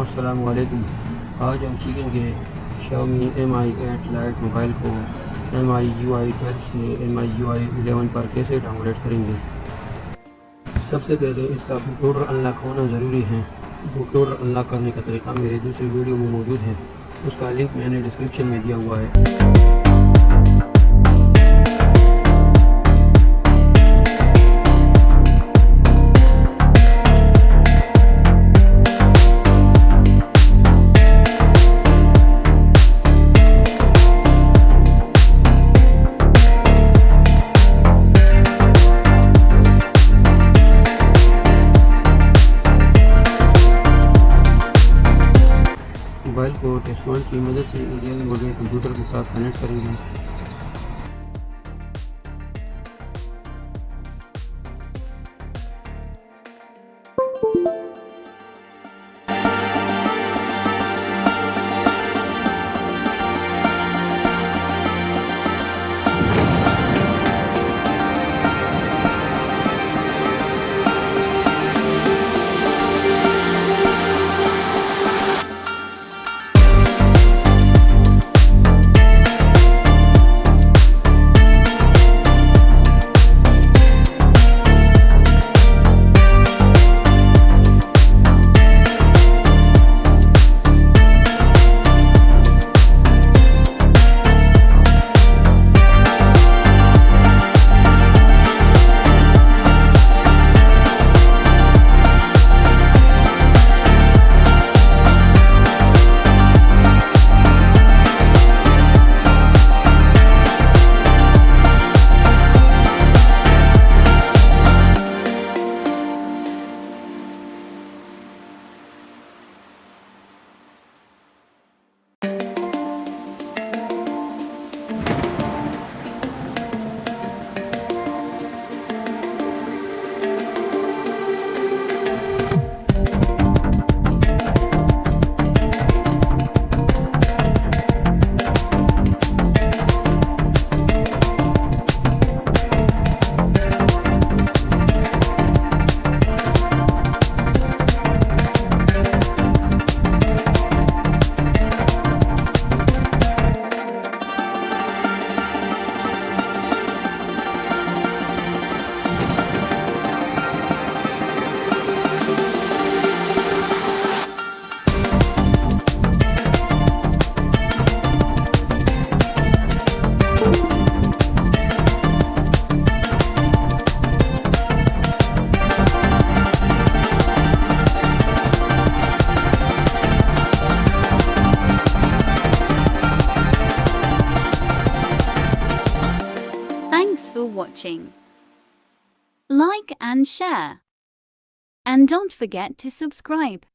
अस्सलामुअलैकुम। आज हम सीखेंगे Xiaomi Mi 8 Lite मोबाइल को MIUI 12 से MIUI 11 पर कैसे डाउनग्रेड करेंगे। सबसे पहले इसका बूट लोडर अनलॉक होना ज़रूरी है। बूट लोडर अनलॉक करने का तरीका मेरे दूसरी वीडियो में मौजूद है, उसका लिंक मैंने डिस्क्रिप्शन में दिया हुआ है। मोबाइल को टेस्ट पॉइंट की मदद से रियल मॉडल कंप्यूटर के साथ कनेक्ट करेंगे। Thanks for watching. Like and share. And don't forget to subscribe.